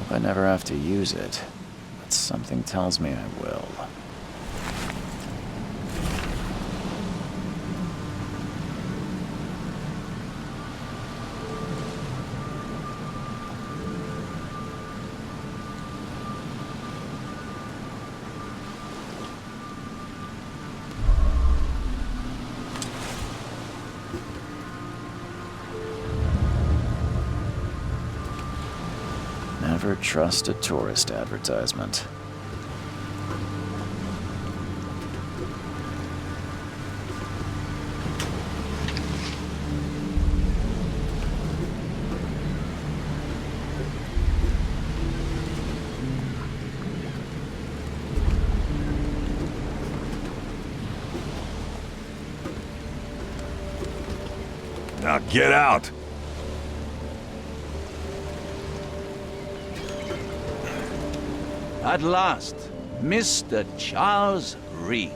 I never have to use it, but something tells me I will. Never trust a tourist advertisement. Now get out! At last, Mr. Charles Reed.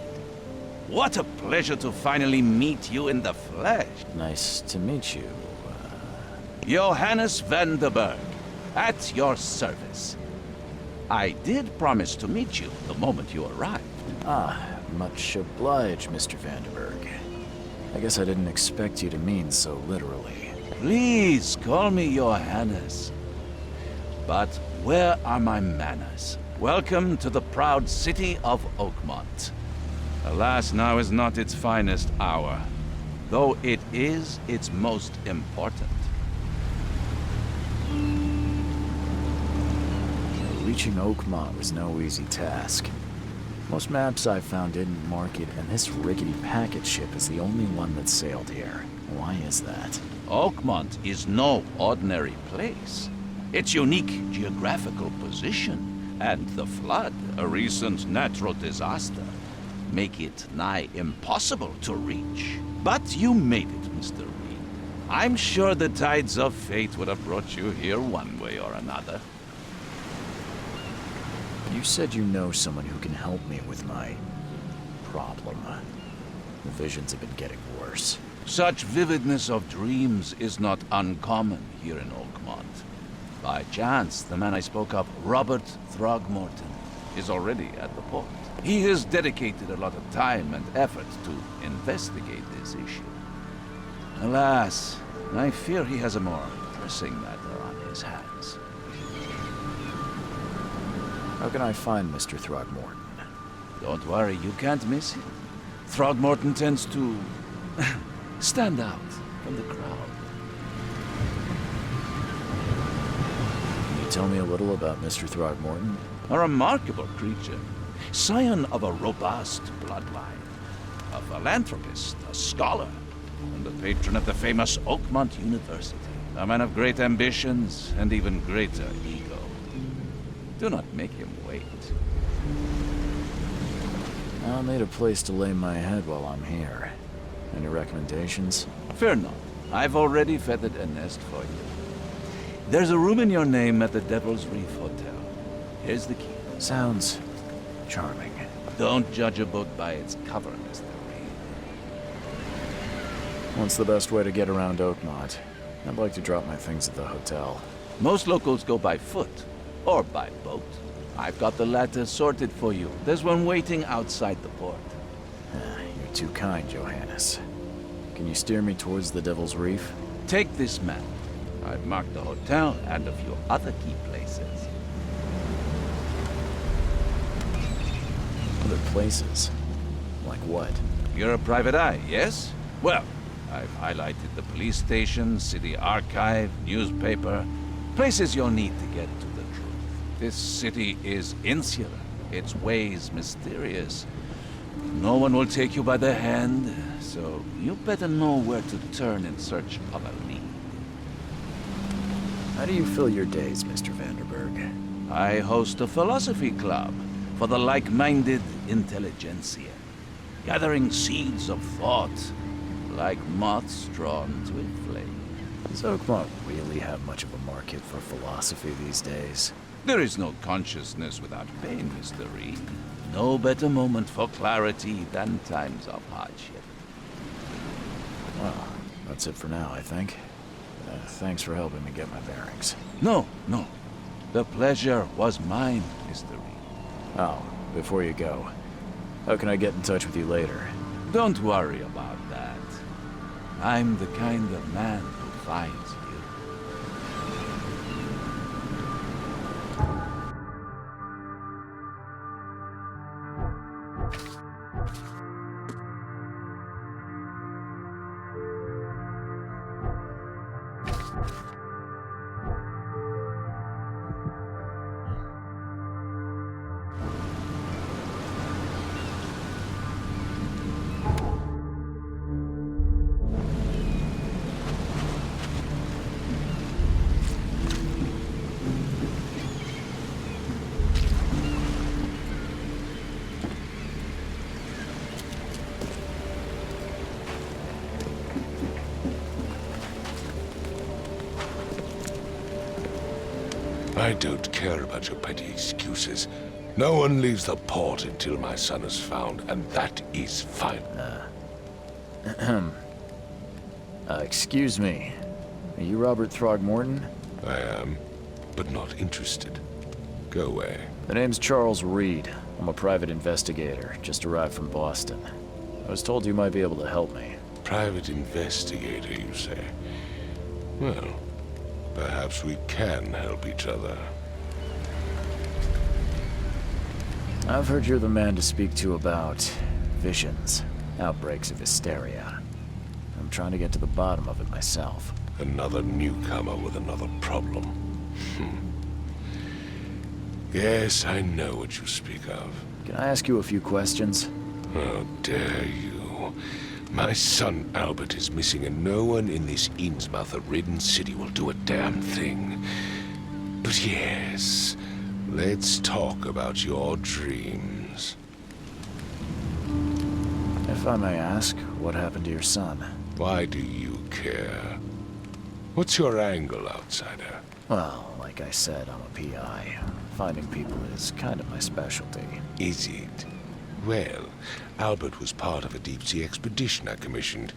What a pleasure to finally meet you in the flesh. Nice to meet you. Johannes van der Berg, at your service. I did promise to meet you the moment you arrived. Ah, much obliged, Mr. van der Berg. I guess I didn't expect you to mean so literally. Please call me Johannes. But where are my manners? Welcome to the proud city of Oakmont. Alas, now is not its finest hour, though it is its most important. Reaching Oakmont was no easy task. Most maps I've found didn't mark it, and this rickety packet ship is the only one that sailed here. Why is that? Oakmont is no ordinary place. Its unique geographical position and the flood, a recent natural disaster, make it nigh impossible to reach. But you made it, Mr. Reed. I'm sure the tides of fate would have brought you here one way or another. You said you know someone who can help me with my problem. The visions have been getting worse. Such vividness of dreams is not uncommon here in Oakmont. By chance, the man I spoke of, Robert Throgmorton, is already at the port. He has dedicated a lot of time and effort to investigate this issue. Alas, I fear he has a more pressing matter on his hands. How can I find Mr. Throgmorton? Don't worry, you can't miss him. Throgmorton tends to stand out from the crowd. Can you tell me a little about Mr. Throgmorton? A remarkable creature, scion of a robust bloodline, a philanthropist, a scholar, and the patron of the famous Oakmont University. A man of great ambitions and even greater ego. Do not make him wait. I'll need a place to lay my head while I'm here. Any recommendations? Fear not. I've already feathered a nest for you. There's a room in your name at the Devil's Reef Hotel. Here's the key. Sounds charming. Don't judge a book by its cover, Mr. Reed. What's the best way to get around Oakmont? I'd like to drop my things at the hotel. Most locals go by foot, or by boat. I've got the latter sorted for you. There's one waiting outside the port. You're too kind, Johannes. Can you steer me towards the Devil's Reef? Take this map. I've marked the hotel and a few other key places. other places. Like what? You're a private eye, yes? Well, I've highlighted the police station, city archive, newspaper. Places you'll need to get to the truth. This city is insular, its ways mysterious. No one will take you by the hand, so you better know where to turn in search of a lead. How do you fill your days, Mr. Vanderberg? I host a philosophy club for the like-minded intelligentsia, gathering seeds of thought, like moths drawn to a flame. Does Oakmont really have much of a market for philosophy these days? There is no consciousness without pain, Mr. Reed. No better moment for clarity than times of hardship. Well, that's it for now, I think. Thanks for helping me get my bearings. No. The pleasure was mine, Mr. Reed. Oh, before you go, how can I get in touch with you later? Don't worry about that. I'm the kind of man who finds you. I don't care about your petty excuses. No one leaves the port until my son is found, and that is fine. Excuse me. Are you Robert Throgmorton? I am, but not interested. Go away. The name's Charles Reed. I'm a private investigator, just arrived from Boston. I was told you might be able to help me. Private investigator, you say? Well, perhaps we can help each other. I've heard you're the man to speak to about visions, outbreaks of hysteria. I'm trying to get to the bottom of it myself. Another newcomer with another problem. Yes, I know what you speak of. Can I ask you a few questions? How dare you? My son Albert is missing, and no one in this Innsmouth-ridden city will do a damn thing. But yes, let's talk about your dreams. If I may ask, what happened to your son? Why do you care? What's your angle, outsider? Well, like I said, I'm a PI. Finding people is kind of my specialty. Is it? Well, Albert was part of a deep-sea expedition I commissioned.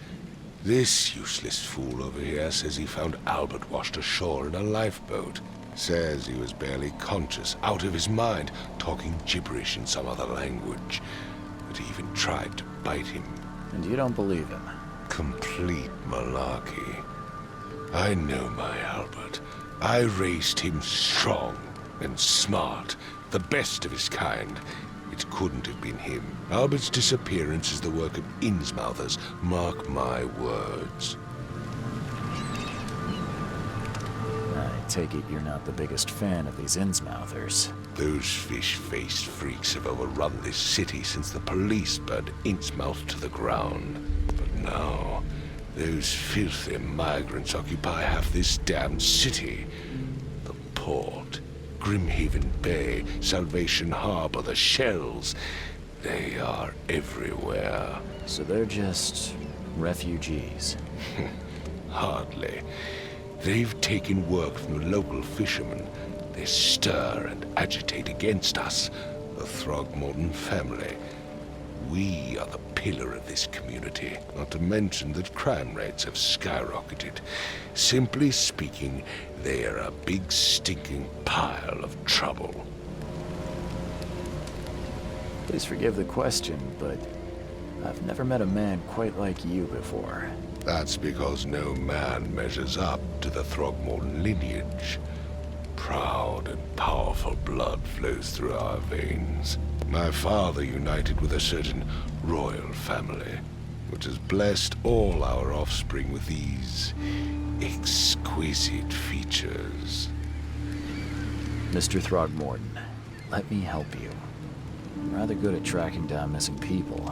This useless fool over here says he found Albert washed ashore in a lifeboat. Says he was barely conscious, out of his mind, talking gibberish in some other language. But he even tried to bite him. And you don't believe him? Complete malarkey. I know my Albert. I raised him strong and smart, the best of his kind. It couldn't have been him. Albert's disappearance is the work of Innsmouthers, mark my words. I take it you're not the biggest fan of these Innsmouthers. Those fish-faced freaks have overrun this city since the police burned Innsmouth to the ground. But now, those filthy migrants occupy half this damned city. The port, Grimhaven Bay, Salvation Harbor, the shells. They are everywhere. So they're just refugees. Hardly. They've taken work from the local fishermen. They stir and agitate against us, the Throgmorton family. We are the pillar of this community, not to mention that crime rates have skyrocketed. Simply speaking, they are a big stinking pile of trouble. Please forgive the question, but I've never met a man quite like you before. That's because no man measures up to the Throgmorton lineage. Proud and powerful blood flows through our veins. My father united with a certain royal family, which has blessed all our offspring with these exquisite features. Mr. Throgmorton, let me help you. I'm rather good at tracking down missing people.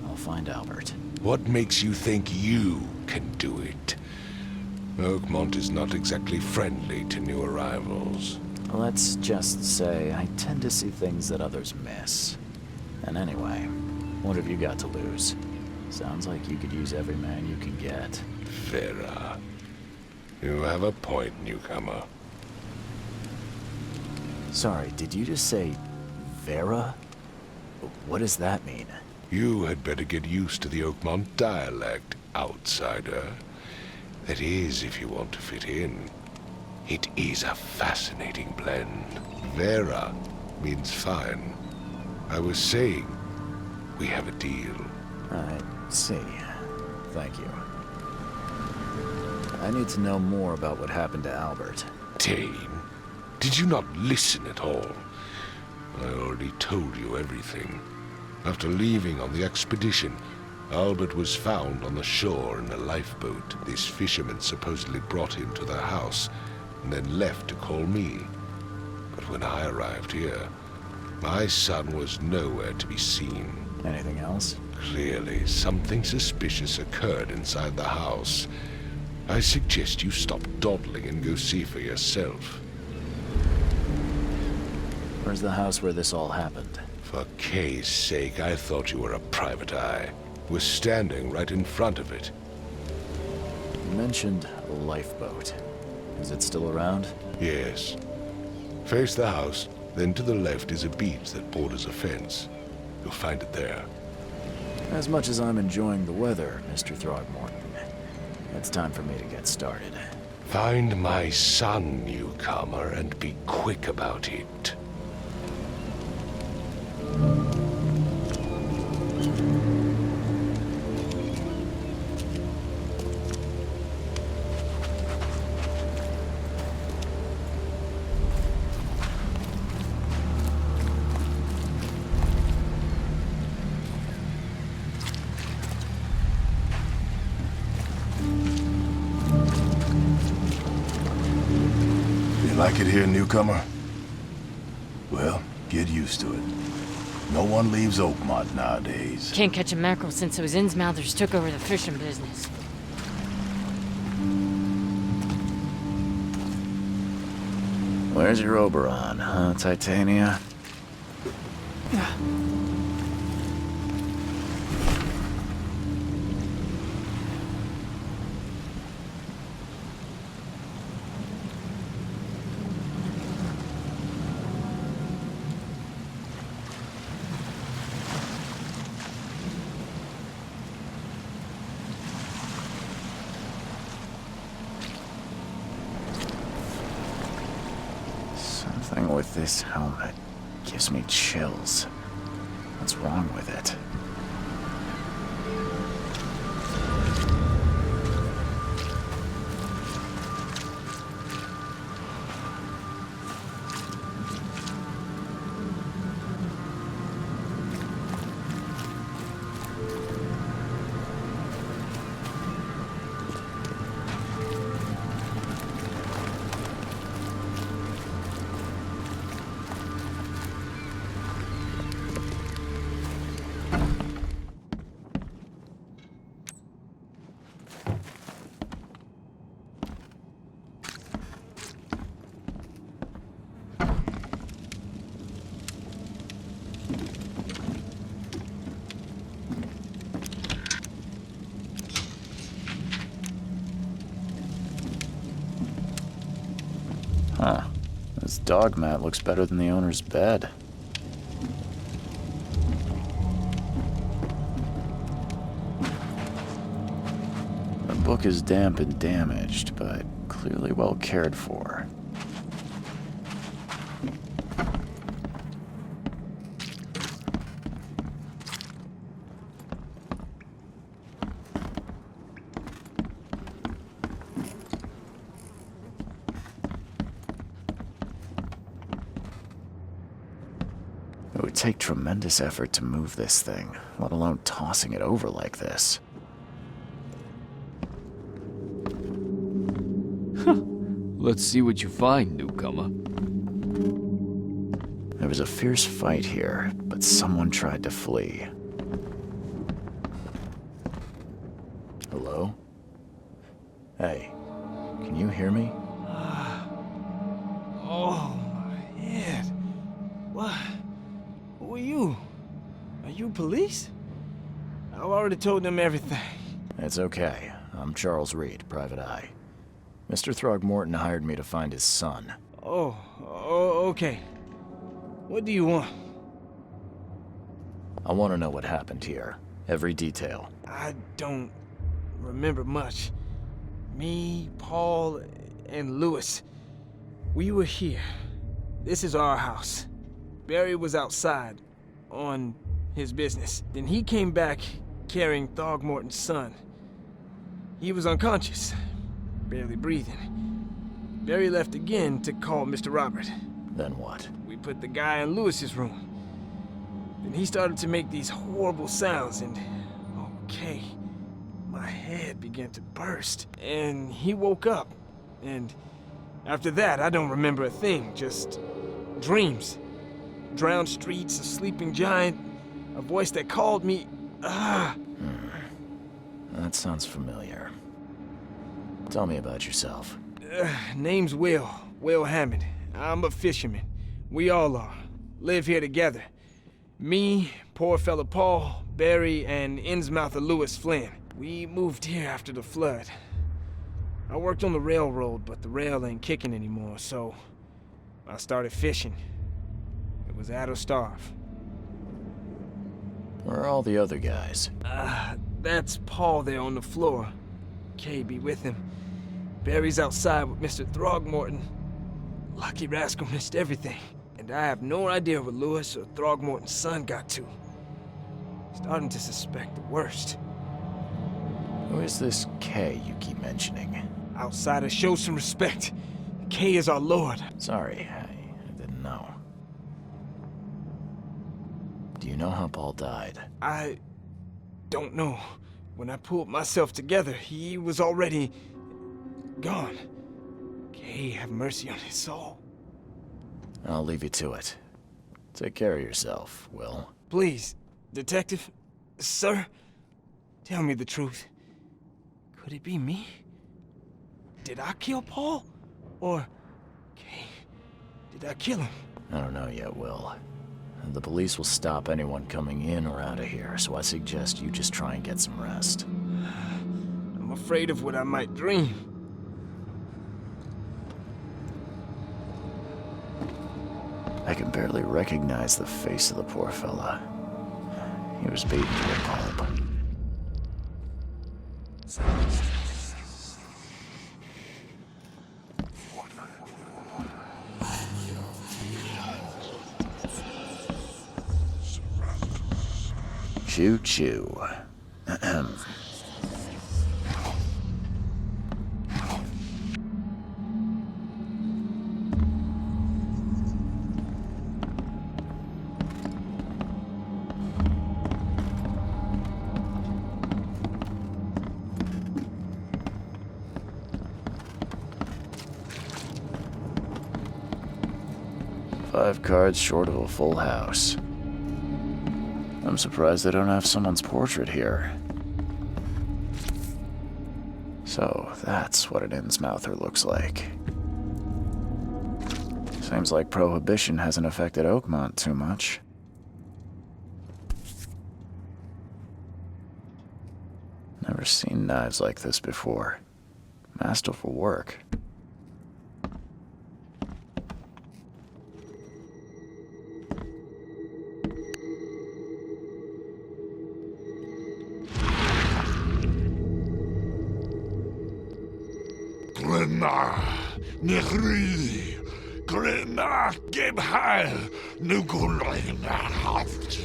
I'll find Albert. What makes you think you can do it? Oakmont is not exactly friendly to new arrivals. Let's just say I tend to see things that others miss. And anyway, what have you got to lose? Sounds like you could use every man you can get. Vera. You have a point, newcomer. Sorry, did you just say Vera? What does that mean? You had better get used to the Oakmont dialect, outsider. That is, if you want to fit in. It is a fascinating blend. Vera means fine. I was saying, we have a deal. I see. Thank you. I need to know more about what happened to Albert. Dane, did you not listen at all? I already told you everything. After leaving on the expedition, Albert was found on the shore in a lifeboat. This fisherman supposedly brought him to their house and then left to call me. But when I arrived here, my son was nowhere to be seen. Anything else? Clearly, something suspicious occurred inside the house. I suggest you stop dawdling and go see for yourself. Where's the house where this all happened? For Kay's sake, I thought you were a private eye. We're standing right in front of it. You mentioned a lifeboat. Is it still around? Yes. Face the house, then to the left is a beach that borders a fence. You'll find it there. As much as I'm enjoying the weather, Mr. Throgmorton, it's time for me to get started. Find my son, newcomer, and be quick about it. Like it here, newcomer? Well, get used to it. No one leaves Oakmont nowadays. Can't catch a mackerel since those Innsmouthers took over the fishing business. Where's your Oberon, huh, Titania? Something with this helmet gives me chills. What's wrong with it? Huh. This dog mat looks better than the owner's bed. The book is damp and damaged, but clearly well cared for. take tremendous effort to move this thing, let alone tossing it over like this. Let's see what you find, newcomer. There was a fierce fight here, but someone tried to flee. Hello? Hey, can you hear me? Oh, my head. What? Who are you? Are you police? I've already told them everything. It's okay. I'm Charles Reed, Private Eye. Mr. Throgmorton hired me to find his son. Oh, okay. What do you want? I want to know what happened here. Every detail. I don't remember much. Me, Paul, and Lewis. We were here. This is our house. Barry was outside, on his business. Then he came back carrying Throgmorton's son. He was unconscious, barely breathing. Barry left again to call Mr. Robert. Then what? We put the guy in Lewis's room. Then he started to make these horrible sounds and, okay, my head began to burst. And he woke up. And after that, I don't remember a thing, just dreams. Drowned streets, a sleeping giant, a voice that called me, That sounds familiar. Tell me about yourself. Name's Will Hammond. I'm a fisherman. We all are. Live here together. Me, poor fella Paul, Barry, and Innsmouther Lewis Flynn. We moved here after the flood. I worked on the railroad, but the rail ain't kicking anymore, so I started fishing. It was at or starve. Where are all the other guys? That's Paul there on the floor. Kay be with him. Barry's outside with Mr. Throgmorton. Lucky rascal missed everything. And I have no idea where Lewis or Throgmorton's son got to. Starting to suspect the worst. Who is this Kay you keep mentioning? Outsiders, show some respect. Kay is our lord. Sorry, I didn't know. Do you know how Paul died? I don't know. When I pulled myself together, he was already gone. Kay, have mercy on his soul. I'll leave you to it. Take care of yourself, Will. Please, detective, sir, tell me the truth. Could it be me? Did I kill Paul? Or, Kay, did I kill him? I don't know yet, Will. The police will stop anyone coming in or out of here, so I suggest you just try and get some rest. I'm afraid of what I might dream. I can barely recognize the face of the poor fella. He was beaten to a pulp. Choo-choo. Ahem. 5 cards short of a full house. I'm surprised they don't have someone's portrait here. So, that's what an Innsmouther looks like. Seems like Prohibition hasn't affected Oakmont too much. Never seen knives like this before. Masterful work. Glenna, Nehri, Glenna, Gebhal, Nugulina, Haft.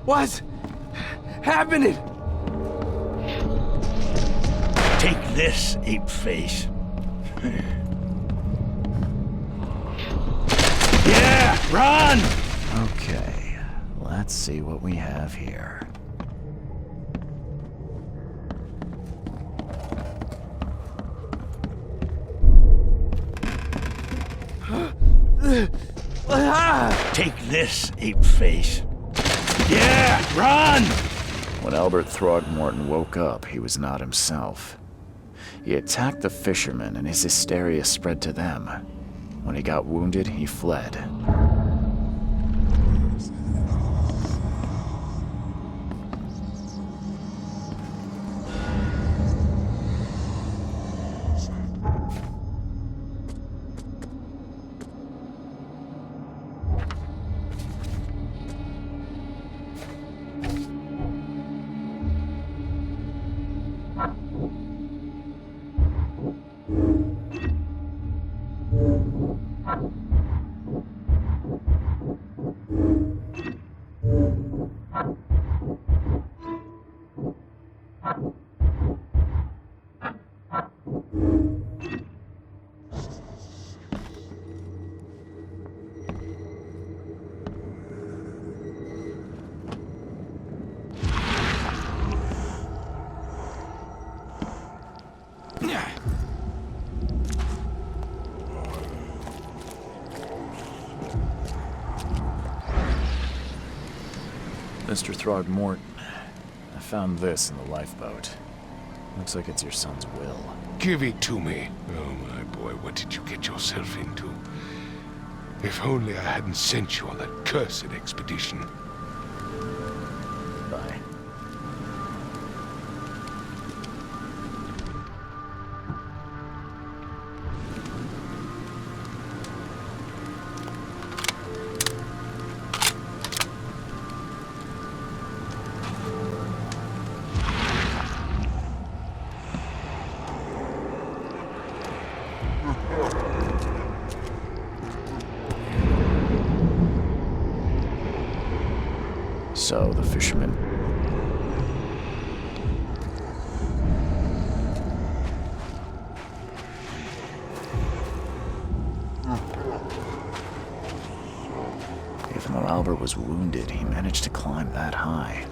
What's happening? Take this, ape face. Yeah, run! Okay, let's see what we have here. Take this, ape face. Yeah, run! When Albert Throgmorton woke up, he was not himself. He attacked the fishermen, and his hysteria spread to them. When he got wounded, he fled. Mr. Throgmorton, I found this in the lifeboat. Looks like it's your son's will. Give it to me. Oh, my boy, what did you get yourself into? If only I hadn't sent you on that cursed expedition. Bye. So the fisherman... Even though Albert was wounded, he managed to climb that high.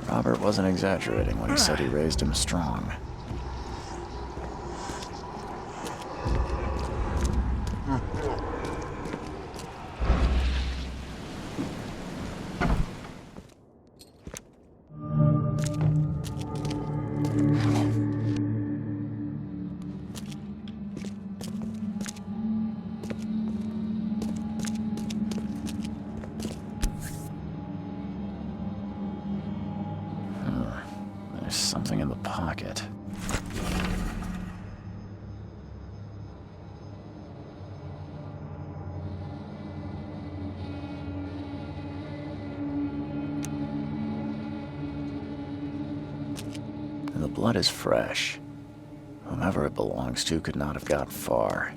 Robert wasn't exaggerating when he said he raised him strong. There's something in the pocket. The blood is fresh. Whomever it belongs to could not have got far.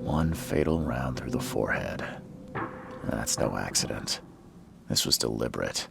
One fatal round through the forehead. That's no accident. This was deliberate.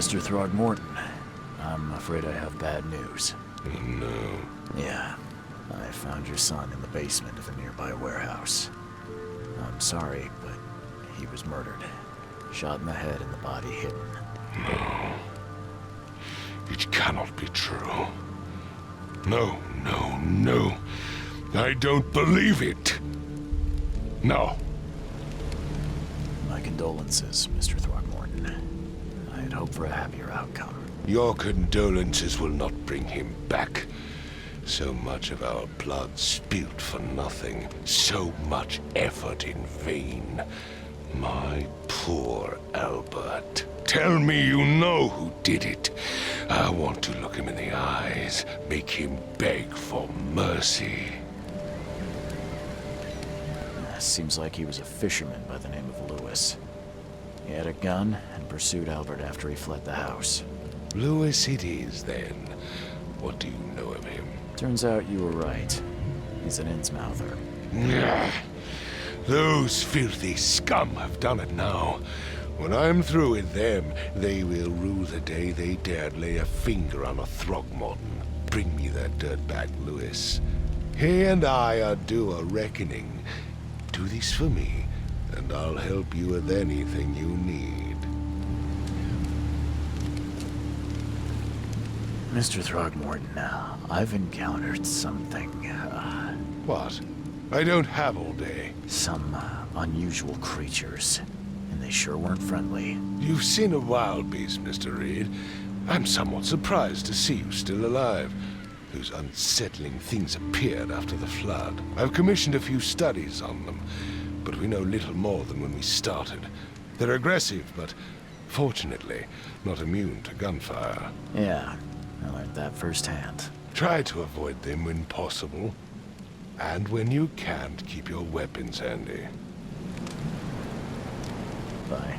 Mr. Throgmorton, I'm afraid I have bad news. Oh, no. Yeah, I found your son in the basement of a nearby warehouse. I'm sorry, but he was murdered. Shot in the head and the body hidden. No. It cannot be true. No, no, no. I don't believe it. No. My condolences, Mr. Throgmorton. I had hoped for a happier outcome. Your condolences will not bring him back. So much of our blood spilt for nothing. So much effort in vain. My poor Albert. Tell me you know who did it. I want to look him in the eyes, make him beg for mercy. Seems like he was a fisherman by the name of Lewis. He had a gun and pursued Albert after he fled the house. Lewis it is, then. What do you know of him? Turns out you were right. He's an Innsmouther. Nah. Those filthy scum have done it now. When I'm through with them, they will rue the day they dared lay a finger on a Throgmorton. Bring me that dirtbag Lewis. He and I are due a reckoning. Do this for me, and I'll help you with anything you need. Mr. Throgmorton, I've encountered something, What? I don't have all day. some unusual creatures, and they sure weren't friendly. You've seen a wild beast, Mr. Reed. I'm somewhat surprised to see you still alive. Those unsettling things appeared after the flood. I've commissioned a few studies on them, but we know little more than when we started. They're aggressive, but fortunately not immune to gunfire. Yeah, I learned that firsthand. Try to avoid them when possible, and when you can't, keep your weapons handy. Bye.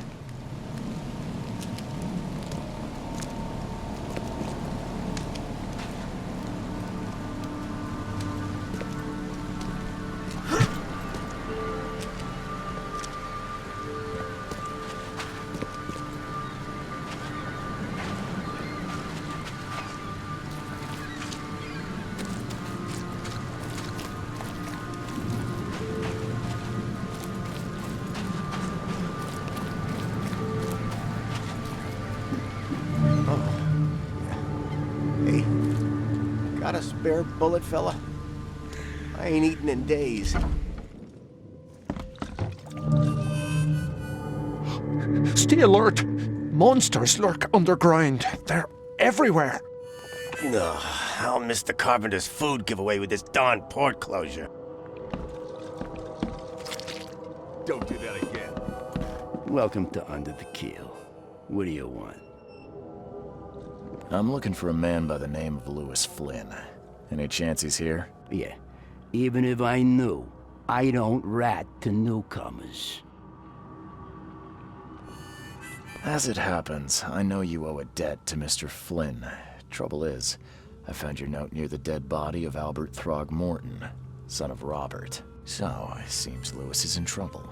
Hey, got a spare bullet, fella? I ain't eaten in days. Stay alert! Monsters lurk underground. They're everywhere. Ugh, I'll miss the carpenter's food giveaway with this darn port closure. Don't do that again. Welcome to Under the Keel. What do you want? I'm looking for a man by the name of Lewis Flynn. Any chance he's here? Yeah, even if I knew, I don't rat to newcomers. As it happens, I know you owe a debt to Mr. Flynn. Trouble is, I found your note near the dead body of Albert Throgmorton, son of Robert. So, it seems Lewis is in trouble.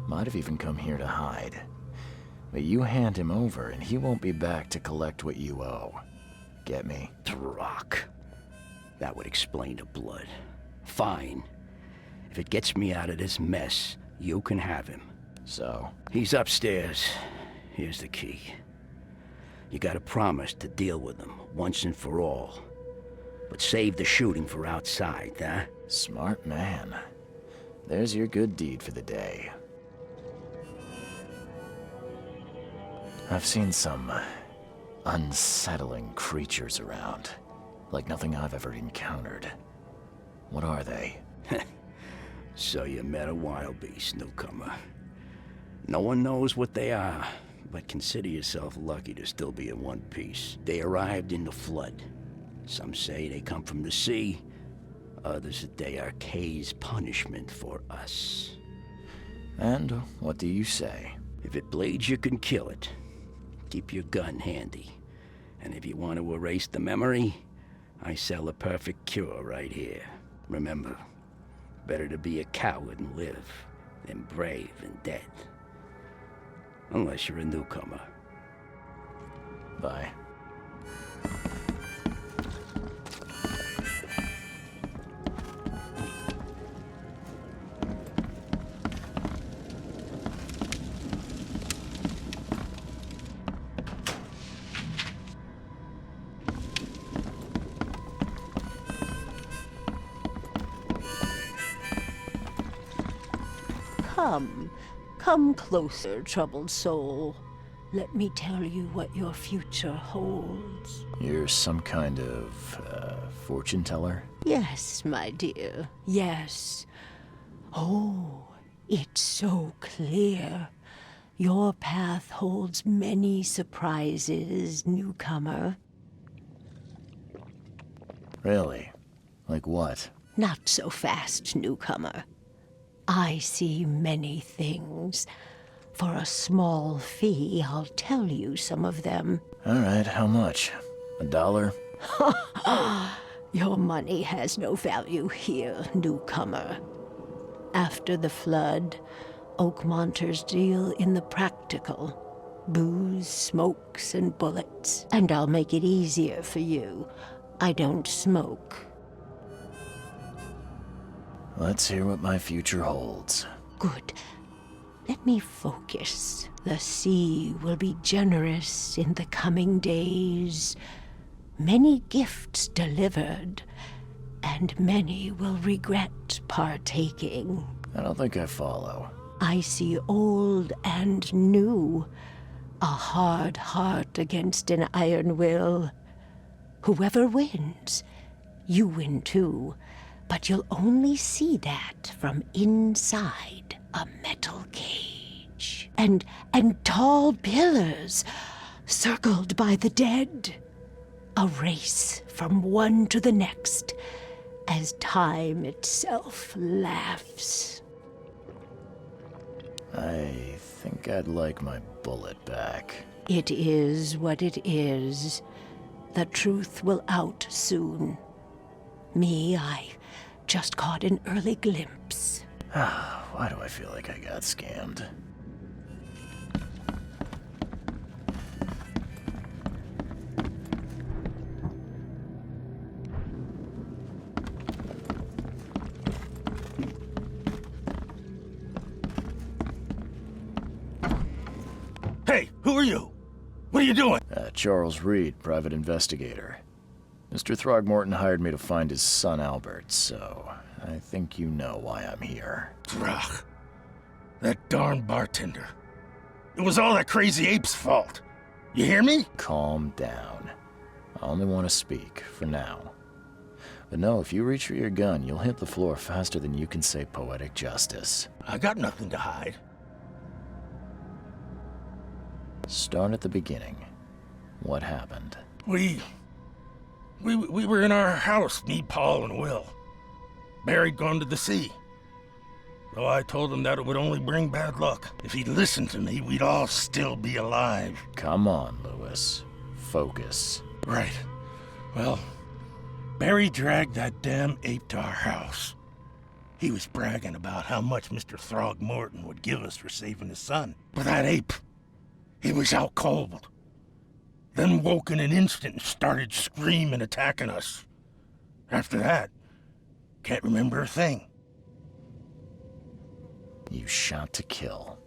Might have even come here to hide. But you hand him over and he won't be back to collect what you owe. Get me? Throck. That would explain the blood. Fine. If it gets me out of this mess, you can have him. So? He's upstairs. Here's the key. You gotta promise to deal with him, once and for all. But save the shooting for outside, huh? Smart man. There's your good deed for the day. I've seen some unsettling creatures around. Like nothing I've ever encountered. What are they? So you met a wild beast, newcomer. No one knows what they are, but consider yourself lucky to still be in one piece. They arrived in the flood. Some say they come from the sea. Others that they are Kay's punishment for us. And what do you say? If it bleeds, you can kill it. Keep your gun handy. And if you want to erase the memory, I sell a perfect cure right here. Remember, better to be a coward and live than brave and dead. Unless you're a newcomer. Bye. Come closer, troubled soul. Let me tell you what your future holds. You're some kind of, fortune teller? Yes, my dear, yes. Oh, it's so clear. Your path holds many surprises, newcomer. Really? Like what? Not so fast, newcomer. I see many things. For a small fee, I'll tell you some of them. All right, how much? $1? Your money has no value here, newcomer. After the flood, Oakmonters deal in the practical. Booze, smokes, and bullets. And I'll make it easier for you. I don't smoke. Let's hear what my future holds. Good. Let me focus. The sea will be generous in the coming days. Many gifts delivered, and many will regret partaking. I don't think I follow. I see old and new. A hard heart against an iron will. Whoever wins, you win too. But you'll only see that from inside a metal cage. And tall pillars circled by the dead. A race from one to the next as time itself laughs. I think I'd like my bullet back. It is what it is. The truth will out soon. Me, I just caught an early glimpse. Why do I feel like I got scammed? Hey, who are you? What are you doing? Charles Reed, private investigator. Mr. Throgmorton hired me to find his son Albert, so I think you know why I'm here. Throg. That darn bartender. It was all that crazy ape's fault. You hear me? Calm down. I only want to speak, for now. But no, if you reach for your gun, you'll hit the floor faster than you can say poetic justice. I got nothing to hide. Start at the beginning. What happened? We were in our house, me, Paul, and Will. Barry'd gone to the sea. Though I told him that it would only bring bad luck. If he'd listened to me, we'd all still be alive. Come on, Lewis. Focus. Right. Well, Barry dragged that damn ape to our house. He was bragging about how much Mr. Throgmorton would give us for saving his son. But that ape, he was out cold. Then woke in an instant and started screaming, attacking us. After that, can't remember a thing. You shot to kill.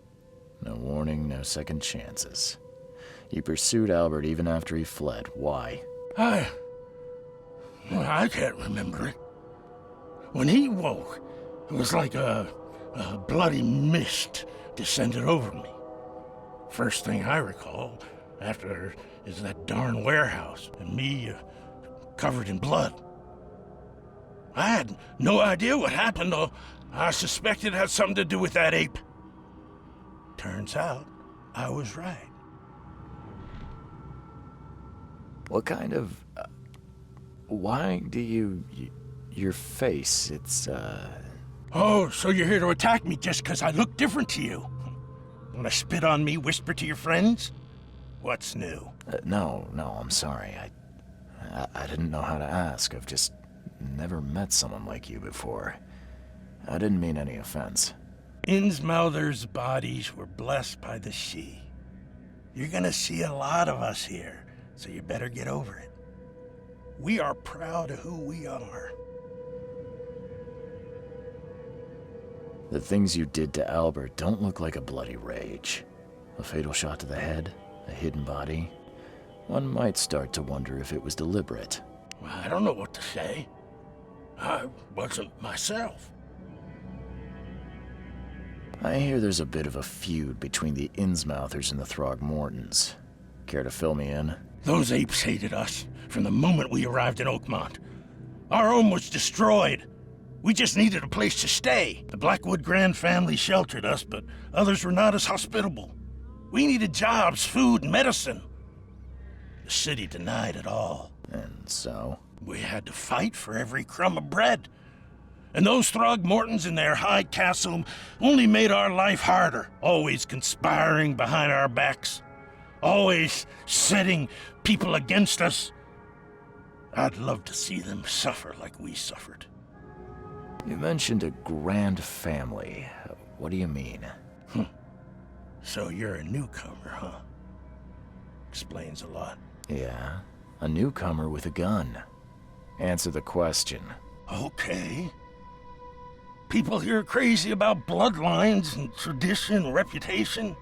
No warning, no second chances. You pursued Albert even after he fled. Why? I can't remember it. When he woke, it was like a bloody mist descended over me. First thing I recall after is that darn warehouse and me covered in blood. I had no idea what happened, though. I suspected it had something to do with that ape. Turns out, I was right. What kind of... why do you... your face, it's, Oh, so you're here to attack me just because I look different to you? Want to spit on me, whisper to your friends? What's new? No, I'm sorry. I didn't know how to ask. I've just never met someone like you before. I didn't mean any offense. Innsmouther's bodies were blessed by the sea. You're gonna see a lot of us here, so you better get over it. We are proud of who we are. The things you did to Albert don't look like a bloody rage. A fatal shot to the head, a hidden body. One might start to wonder if it was deliberate. Well, I don't know what to say. I wasn't myself. I hear there's a bit of a feud between the Innsmouthers and the Throgmortons. Care to fill me in? Those apes hated us from the moment we arrived in Oakmont. Our home was destroyed. We just needed a place to stay. The Blackwood Grand family sheltered us, but others were not as hospitable. We needed jobs, food, and medicine. The city denied it all. And so? We had to fight for every crumb of bread. And those Throgmortons in their high castle only made our life harder, always conspiring behind our backs, always setting people against us. I'd love to see them suffer like we suffered. You mentioned a grand family. What do you mean? So you're a newcomer, huh? Explains a lot. Yeah, a newcomer with a gun. Answer the question. Okay. People here are crazy about bloodlines and tradition and reputation.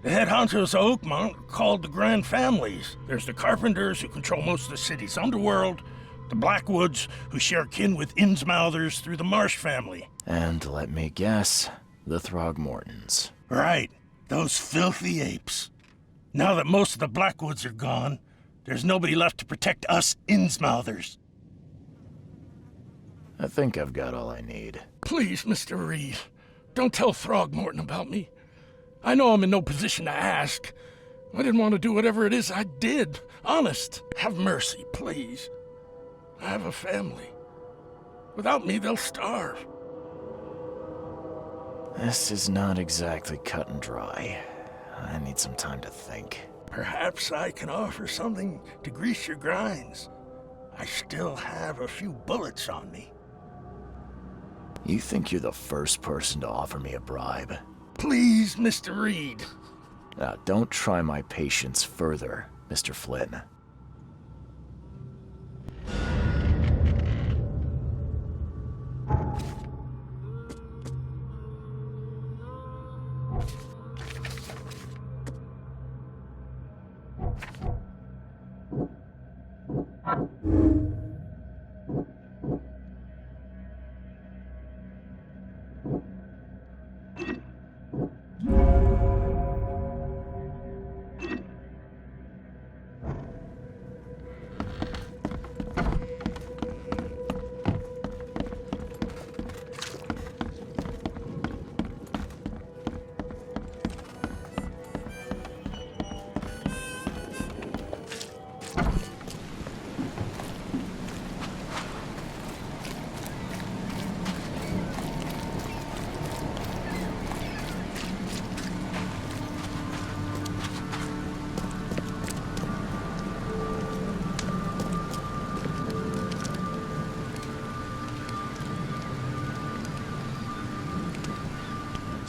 The head honchos of Oakmont are called the Grand Families. There's the Carpenters, who control most of the city's underworld, the Blackwoods, who share kin with Innsmouthers through the Marsh family. And let me guess, the Throgmortons. Right, those filthy apes. Now that most of the Blackwoods are gone, there's nobody left to protect us Innsmouthers. I think I've got all I need. Please, Mr. Reed, don't tell Throgmorton about me. I know I'm in no position to ask. I didn't want to do whatever it is I did. Honest, have mercy, please. I have a family. Without me, they'll starve. This is not exactly cut and dry. I need some time to think. Perhaps I can offer something to grease your grinds. I still have a few bullets on me. You think you're the first person to offer me a bribe? Please, Mr. Reed. Now, don't try my patience further, Mr. Flynn.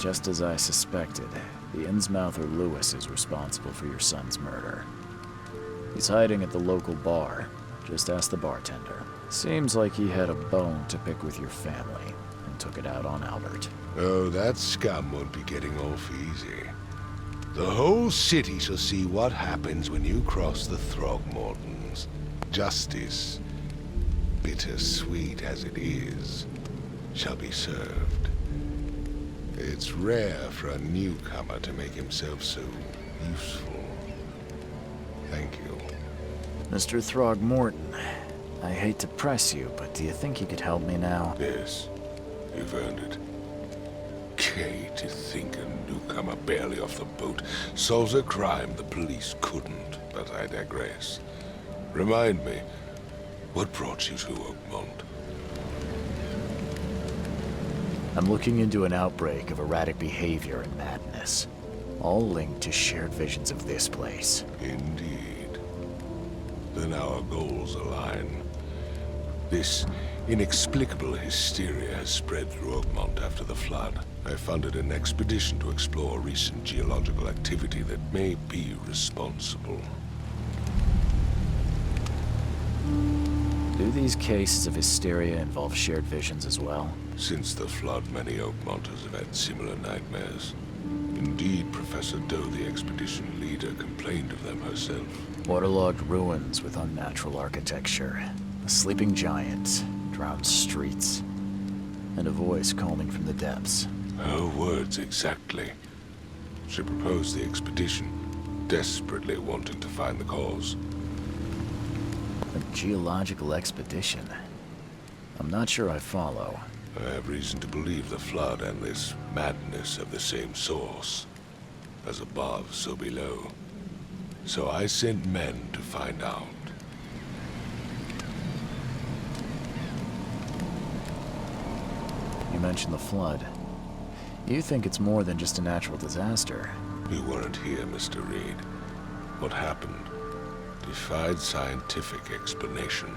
Just as I suspected, the Innsmouther Lewis is responsible for your son's murder. He's hiding at the local bar. Just ask the bartender. Seems like he had a bone to pick with your family and took it out on Albert. Oh, that scum won't be getting off easy. The whole city shall see what happens when you cross the Throgmortons. Justice, bittersweet as it is, shall be served. It's rare for a newcomer to make himself so useful. Thank you. Mr. Throgmorton, I hate to press you, but do you think you could help me now? Yes, you've earned it. Kay, to think a newcomer barely off the boat solves a crime the police couldn't, but I digress. Remind me, what brought you to Oakmont? I'm looking into an outbreak of erratic behavior and madness, all linked to shared visions of this place. Indeed. Then our goals align. This inexplicable hysteria has spread through Oakmont after the flood. I funded an expedition to explore recent geological activity that may be responsible. Do these cases of hysteria involve shared visions as well? Since the flood, many Oakmonters have had similar nightmares. Indeed, Professor Doe, the expedition leader, complained of them herself. Waterlogged ruins with unnatural architecture, a sleeping giant, drowned streets, and a voice calling from the depths. Her words exactly. She proposed the expedition, desperately wanting to find the cause. A geological expedition? I'm not sure I follow. I have reason to believe the flood and this madness have the same source. As above, so below. So I sent men to find out. You mentioned the flood. You think it's more than just a natural disaster? You weren't here, Mr. Reed. What happened defied scientific explanation.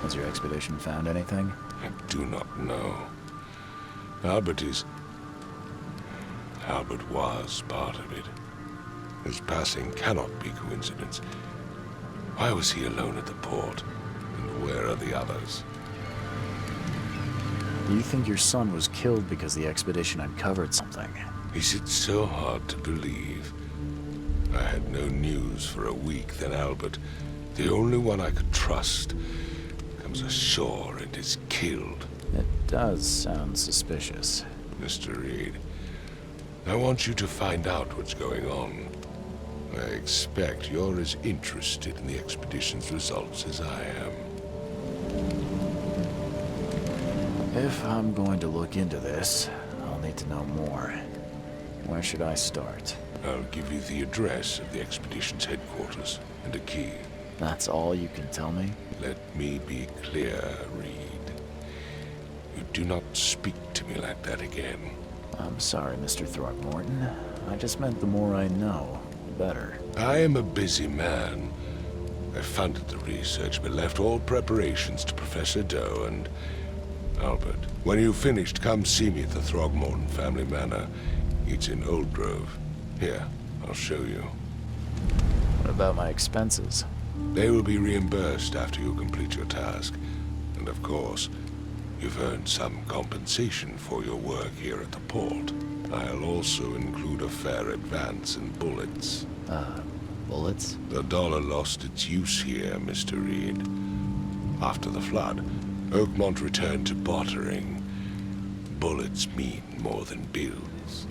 Has your expedition found anything? I do not know. Albert was part of it. His passing cannot be coincidence. Why was he alone at the port? And where are the others? You think your son was killed because the expedition uncovered something? Is it so hard to believe? I had no news for a week, then Albert, the only one I could trust, comes ashore and is killed. It does sound suspicious. Mr. Reed, I want you to find out what's going on. I expect you're as interested in the expedition's results as I am. If I'm going to look into this, I'll need to know more. Where should I start? I'll give you the address of the expedition's headquarters and a key. That's all you can tell me? Let me be clear, Reed. You do not speak to me like that again. I'm sorry, Mr. Throckmorton. I just meant the more I know, the better. I am a busy man. I funded the research, but left all preparations to Professor Doe and Albert. When you've finished, come see me at the Throgmorton family manor. It's in Old Grove. Here, I'll show you. What about my expenses? They will be reimbursed after you complete your task. And of course, you've earned some compensation for your work here at the port. I'll also include a fair advance in bullets. Bullets? The dollar lost its use here, Mr. Reed. After the flood, Oakmont returned to bartering. Bullets mean more than bills.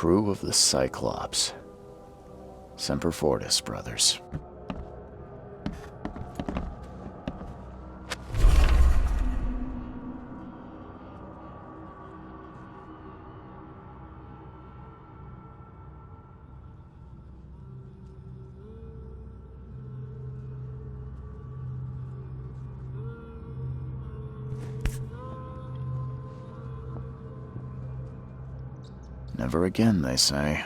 crew of the Cyclops. Semper Fortis, brothers. Never again, they say.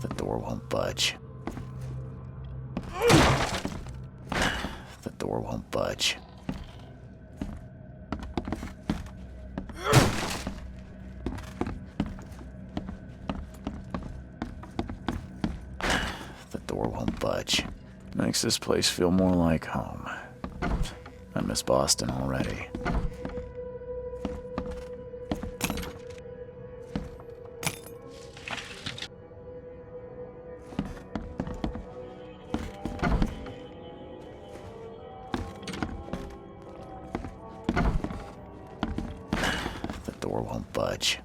The door won't budge. The door won't budge. The door won't budge. Makes this place feel more like home. I miss Boston already. Door won't budge.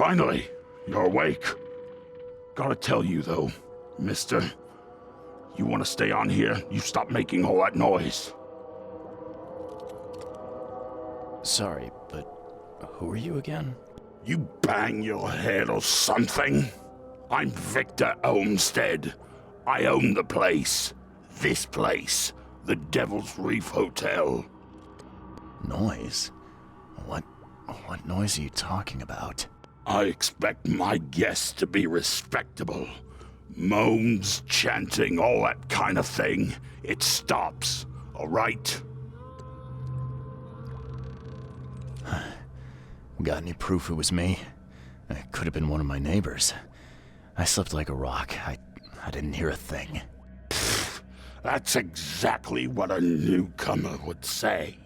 Finally, you're awake. Gotta tell you, though, mister, you want to stay on here, you stop making all that noise. Sorry, but who are you again? You bang your head or something? I'm Victor Olmsted. I own the place. This place. The Devil's Reef Hotel. Noise? What noise are you talking about? I expect my guests to be respectable. Moans, chanting, all that kind of thing. It stops, all right? Got any proof it was me? It could have been one of my neighbors. I slept like a rock. I didn't hear a thing. That's exactly what a newcomer would say.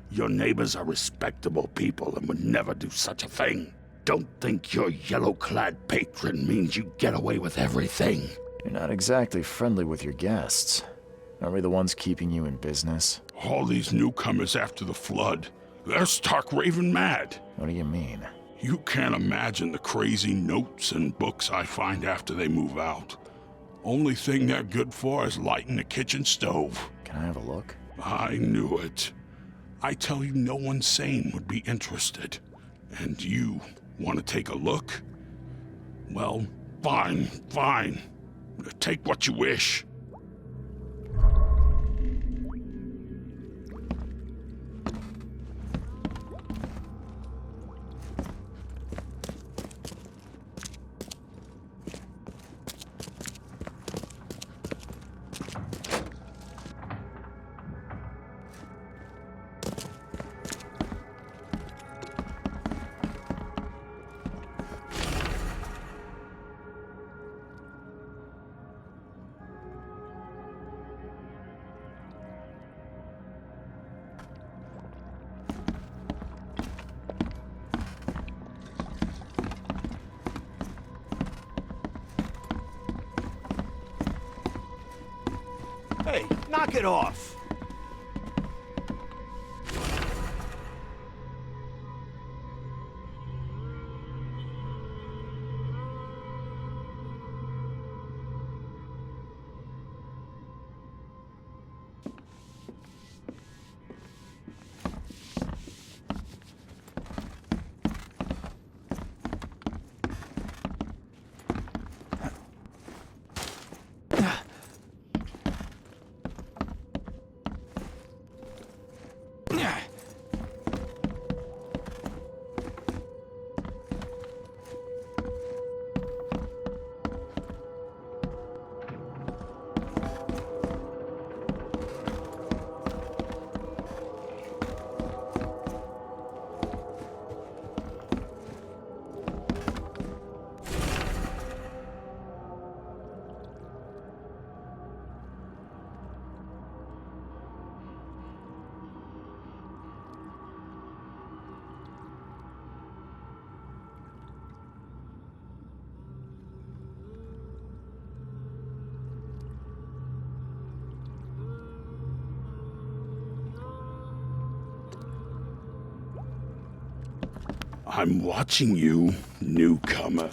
Your neighbors are respectable people and would never do such a thing. Don't think your yellow-clad patron means you get away with everything. You're not exactly friendly with your guests. Aren't we the ones keeping you in business? All these newcomers after the flood, they're stark raving mad. What do you mean? You can't imagine the crazy notes and books I find after they move out. Only thing they're good for is lighting the kitchen stove. Can I have a look? I knew it. I tell you, no one sane would be interested. And you want to take a look? Well, fine. Take what you wish. Hey, knock it off! I'm watching you, newcomer.